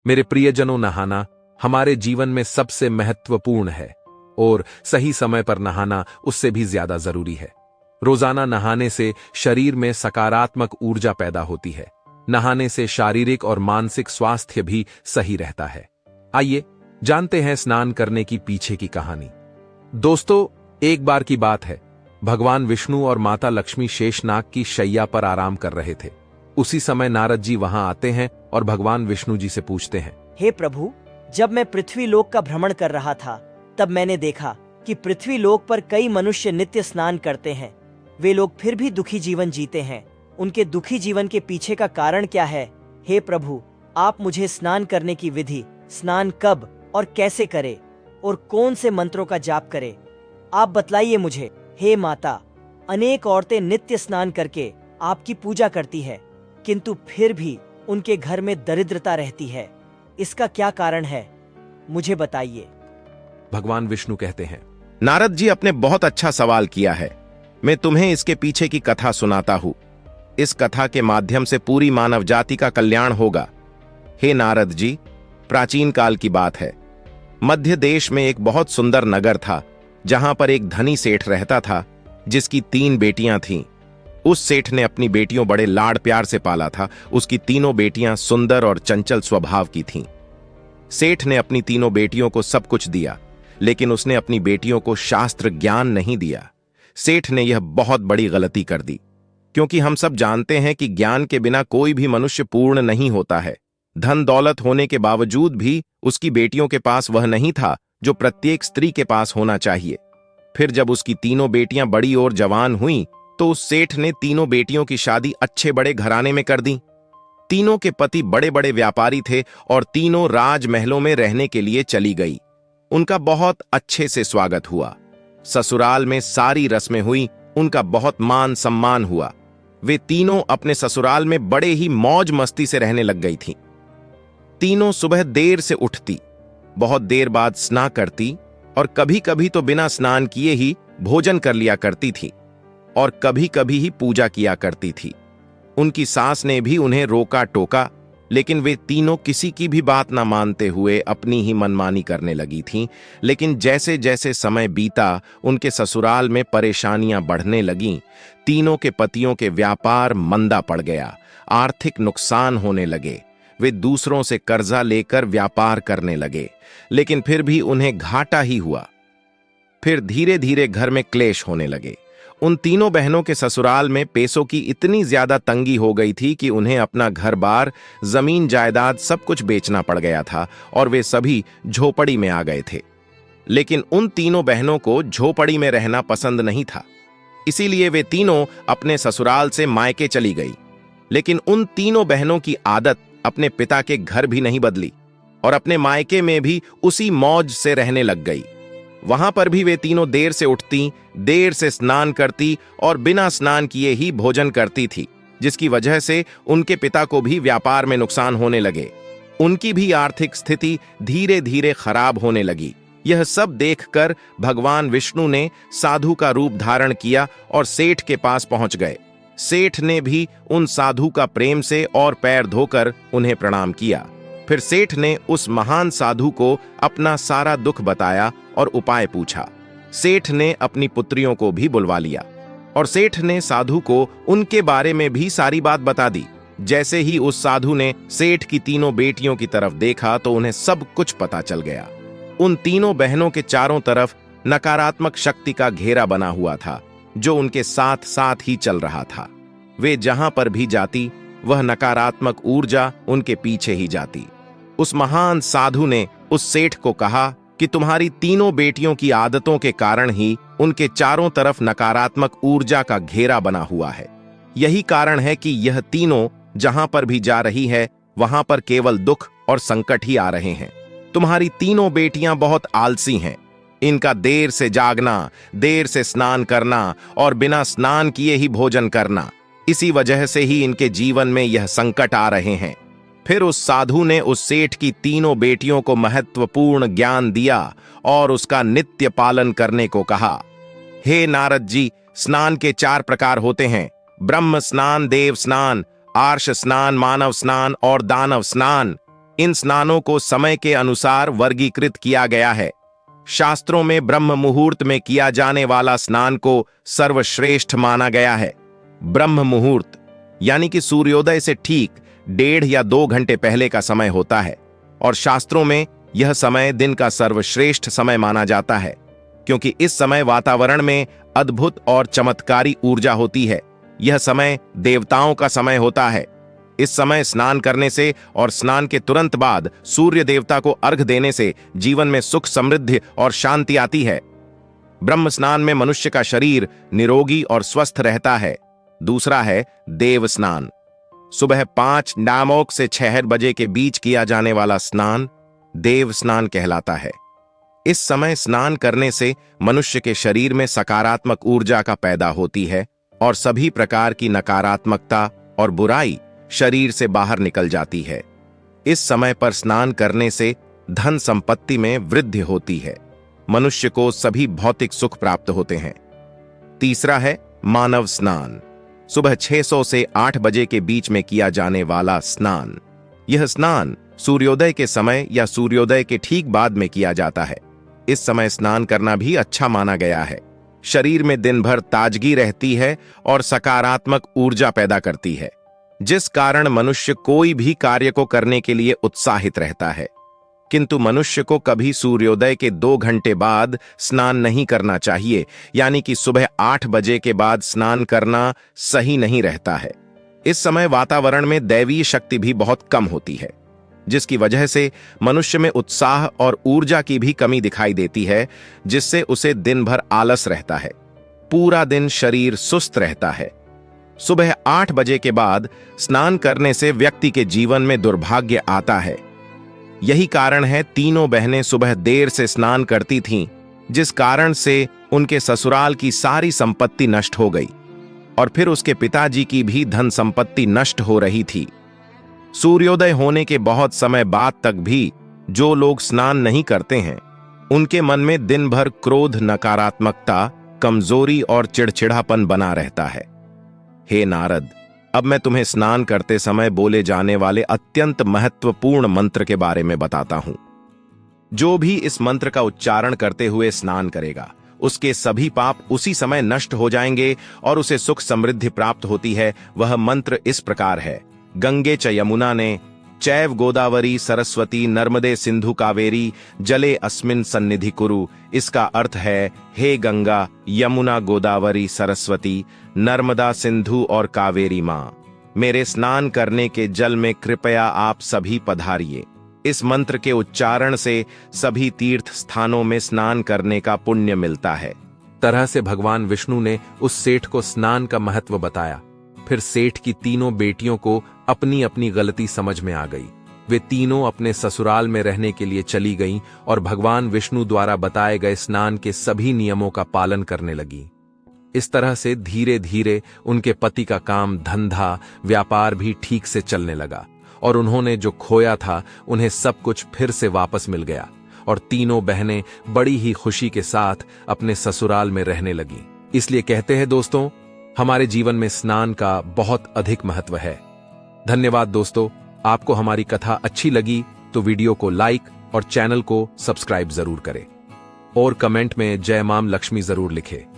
मेरे प्रियजनों, नहाना हमारे जीवन में सबसे महत्वपूर्ण है और सही समय पर नहाना उससे भी ज्यादा जरूरी है। रोजाना नहाने से शरीर में सकारात्मक ऊर्जा पैदा होती है। नहाने से शारीरिक और मानसिक स्वास्थ्य भी सही रहता है। आइए जानते हैं स्नान करने की पीछे की कहानी। दोस्तों, एक बार की बात है, भगवान विष्णु और माता लक्ष्मी शेषनाग की शैया पर आराम कर रहे थे। उसी समय नारद जी वहां आते हैं और भगवान विष्णु जी से पूछते हैं, हे प्रभु, जब मैं पृथ्वी लोक का भ्रमण कर रहा था तब मैंने देखा कि पृथ्वी लोक पर कई मनुष्य नित्य स्नान करते हैं। वे लोग फिर भी दुखी जीवन जीते हैं। उनके दुखी जीवन के पीछे का कारण क्या है? हे प्रभु, आप मुझे स्नान करने की विधि, स्नान कब और कैसे करे और कौन से मंत्रों का जाप करे, आप बतलाइए मुझे। हे माता, अनेक औरतें नित्य स्नान करके आपकी पूजा करती है, किंतु फिर भी उनके घर में दरिद्रता रहती है। इसका क्या कारण है, मुझे बताइए। भगवान विष्णु कहते हैं, नारद जी, आपने बहुत अच्छा सवाल किया है। मैं तुम्हें इसके पीछे की कथा सुनाता हूं। इस कथा के माध्यम से पूरी मानव जाति का कल्याण होगा। हे नारद जी, प्राचीन काल की बात है। मध्य देश में एक बहुत सुंदर नगर था, जहां पर एक धनी सेठ रहता था, जिसकी 3 बेटियां थीं। उस सेठ ने अपनी बेटियों बड़े लाड़ प्यार से पाला था। उसकी तीनों बेटियां सुंदर और चंचल स्वभाव की थीं। सेठ ने अपनी तीनों बेटियों को सब कुछ दिया, लेकिन उसने अपनी बेटियों को शास्त्र ज्ञान नहीं दिया। सेठ ने यह बहुत बड़ी गलती कर दी, क्योंकि हम सब जानते हैं कि ज्ञान के बिना कोई भी मनुष्य पूर्ण नहीं होता है। धन दौलत होने के बावजूद भी उसकी बेटियों के पास वह नहीं था जो प्रत्येक स्त्री के पास होना चाहिए। फिर जब उसकी तीनों बेटियां बड़ी और जवान हुईं, तो उस सेठ ने तीनों बेटियों की शादी अच्छे बड़े घराने में कर दी। तीनों के पति बड़े बड़े व्यापारी थे और तीनों राजमहलों में रहने के लिए चली गई। उनका बहुत अच्छे से स्वागत हुआ। ससुराल में सारी रस्में हुई। उनका बहुत मान सम्मान हुआ। वे तीनों अपने ससुराल में बड़े ही मौज मस्ती से रहने लग गई थीं। तीनों सुबह देर से उठती, बहुत देर बाद स्नान करती और कभी कभी तो बिना स्नान किए ही भोजन कर लिया करती थी और कभी कभी ही पूजा किया करती थी। उनकी सास ने भी उन्हें रोका टोका, लेकिन वे तीनों किसी की भी बात ना मानते हुए अपनी ही मनमानी करने लगी थीं। लेकिन जैसे जैसे समय बीता, उनके ससुराल में परेशानियां बढ़ने लगीं। तीनों के पतियों के व्यापार मंदा पड़ गया, आर्थिक नुकसान होने लगे। वे दूसरों से कर्जा लेकर व्यापार करने लगे, लेकिन फिर भी उन्हें घाटा ही हुआ। फिर धीरे धीरे घर में क्लेश होने लगे। उन तीनों बहनों के ससुराल में पैसों की इतनी ज्यादा तंगी हो गई थी कि उन्हें अपना घर बार, जमीन जायदाद सब कुछ बेचना पड़ गया था और वे सभी झोपड़ी में आ गए थे। लेकिन उन तीनों बहनों को झोपड़ी में रहना पसंद नहीं था, इसीलिए वे तीनों अपने ससुराल से मायके चली गई। लेकिन उन तीनों बहनों की आदत अपने पिता के घर भी नहीं बदली और अपने मायके में भी उसी मौज से रहने लग गई। वहां पर भी वे तीनों देर से उठती, देर से स्नान करती और बिना स्नान किए ही भोजन करती थी, जिसकी वजह से उनके पिता को भी व्यापार में नुकसान होने लगे। उनकी भी आर्थिक स्थिति धीरे धीरे खराब होने लगी। यह सब देखकर भगवान विष्णु ने साधु का रूप धारण किया और सेठ के पास पहुंच गए। सेठ ने भी उन साधु का प्रेम से और पैर धोकर उन्हें प्रणाम किया। फिर सेठ ने उस महान साधु को अपना सारा दुख बताया और उपाय पूछा। सेठ ने अपनी पुत्रियों को भी बुलवा लिया और सेठ ने साधु को उनके बारे में भी सारी बात बता दी। जैसे ही उस साधु ने सेठ की तीनों बेटियों की तरफ देखा तो उन्हें सब कुछ पता चल गया। उन तीनों बहनों के चारों तरफ नकारात्मक शक्ति का घेरा बना हुआ था, जो उनके साथ साथ ही चल रहा था। वे जहां पर भी जाती, वह नकारात्मक ऊर्जा उनके पीछे ही जाती। उस महान साधु ने उस सेठ को कहा कि तुम्हारी तीनों बेटियों की आदतों के कारण ही उनके चारों तरफ नकारात्मक ऊर्जा का घेरा बना हुआ है। यही कारण है कि यह तीनों जहां पर भी जा रही है, वहां पर केवल दुख और संकट ही आ रहे हैं। तुम्हारी तीनों बेटियां बहुत आलसी हैं। इनका देर से जागना, देर से स्नान करना और बिना स्नान किए ही भोजन करना, इसी वजह से ही इनके जीवन में यह संकट आ रहे हैं। फिर उस साधु ने उस सेठ की तीनों बेटियों को महत्वपूर्ण ज्ञान दिया और उसका नित्य पालन करने को कहा। हे नारद जी, स्नान के 4 प्रकार होते हैं: ब्रह्म स्नान, देव स्नान, आर्ष स्नान, मानव स्नान और दानव स्नान। इन स्नानों को समय के अनुसार वर्गीकृत किया गया है। शास्त्रों में ब्रह्म मुहूर्त में किया जाने वाला स्नान को सर्वश्रेष्ठ माना गया है। ब्रह्म मुहूर्त यानी कि सूर्योदय से ठीक 1.5 या 2 घंटे पहले का समय होता है, और शास्त्रों में यह समय दिन का सर्वश्रेष्ठ समय माना जाता है, क्योंकि इस समय वातावरण में अद्भुत और चमत्कारी ऊर्जा होती है। यह समय देवताओं का समय होता है। इस समय स्नान करने से और स्नान के तुरंत बाद सूर्य देवता को अर्घ देने से जीवन में सुख, समृद्धि और शांति आती है। ब्रह्म स्नान में मनुष्य का शरीर निरोगी और स्वस्थ रहता है। दूसरा है देव स्नान। सुबह 5 नामोक से 6 बजे के बीच किया जाने वाला स्नान देव स्नान कहलाता है। इस समय स्नान करने से मनुष्य के शरीर में सकारात्मक ऊर्जा का पैदा होती है और सभी प्रकार की नकारात्मकता और बुराई शरीर से बाहर निकल जाती है। इस समय पर स्नान करने से धन संपत्ति में वृद्धि होती है। मनुष्य को सभी भौतिक सुख प्राप्त होते हैं। तीसरा है मानव स्नान। सुबह 600 से 8 बजे के बीच में किया जाने वाला स्नान। यह स्नान सूर्योदय के समय या सूर्योदय के ठीक बाद में किया जाता है। इस समय स्नान करना भी अच्छा माना गया है। शरीर में दिन भर ताजगी रहती है और सकारात्मक ऊर्जा पैदा करती है, जिस कारण मनुष्य कोई भी कार्य को करने के लिए उत्साहित रहता है। किंतु मनुष्य को कभी सूर्योदय के 2 घंटे बाद स्नान नहीं करना चाहिए, यानी कि सुबह 8 बजे के बाद स्नान करना सही नहीं रहता है। इस समय वातावरण में दैवीय शक्ति भी बहुत कम होती है, जिसकी वजह से मनुष्य में उत्साह और ऊर्जा की भी कमी दिखाई देती है, जिससे उसे दिन भर आलस रहता है। पूरा दिन शरीर सुस्त रहता है। सुबह 8 बजे के बाद स्नान करने से व्यक्ति के जीवन में दुर्भाग्य आता है। यही कारण है तीनों बहनें सुबह देर से स्नान करती थीं, जिस कारण से उनके ससुराल की सारी संपत्ति नष्ट हो गई और फिर उसके पिताजी की भी धन संपत्ति नष्ट हो रही थी। सूर्योदय होने के बहुत समय बाद तक भी जो लोग स्नान नहीं करते हैं, उनके मन में दिन भर क्रोध, नकारात्मकता, कमजोरी और चिड़चिड़ापन बना रहता है। हे नारद, अब मैं तुम्हें स्नान करते समय बोले जाने वाले अत्यंत महत्वपूर्ण मंत्र के बारे में बताता हूं। जो भी इस मंत्र का उच्चारण करते हुए स्नान करेगा, उसके सभी पाप उसी समय नष्ट हो जाएंगे और उसे सुख समृद्धि प्राप्त होती है। वह मंत्र इस प्रकार है: गंगे च यमुना ने चैव गोदावरी सरस्वती नर्मदे सिंधु कावेरी जले अस्मिन सन्निधि कुरु। इसका अर्थ है, हे गंगा, यमुना, गोदावरी, सरस्वती, नर्मदा, सिंधु और कावेरी माँ, मेरे स्नान करने के जल में कृपया आप सभी पधारिए। इस मंत्र के उच्चारण से सभी तीर्थ स्थानों में स्नान करने का पुण्य मिलता है। तरह से भगवान विष्णु ने उस सेठ को स्नान का महत्व बताया। फिर सेठ की तीनों बेटियों को अपनी अपनी गलती समझ में आ गई। वे तीनों अपने ससुराल में रहने के लिए चली गईं और भगवान विष्णु द्वारा बताए गए स्नान के सभी नियमों का पालन करने लगी। इस तरह से धीरे धीरे उनके पति का काम, धंधा, व्यापार भी ठीक से चलने लगा और उन्होंने जो खोया था उन्हें सब कुछ फिर से वापस मिल गया और तीनों बहनें बड़ी ही खुशी के साथ अपने ससुराल में रहने लगीं। इसलिए कहते हैं दोस्तों, हमारे जीवन में स्नान का बहुत अधिक महत्व है। धन्यवाद दोस्तों। आपको हमारी कथा अच्छी लगी तो वीडियो को लाइक और चैनल को सब्सक्राइब जरूर करें और कमेंट में जय मां लक्ष्मी जरूर लिखें।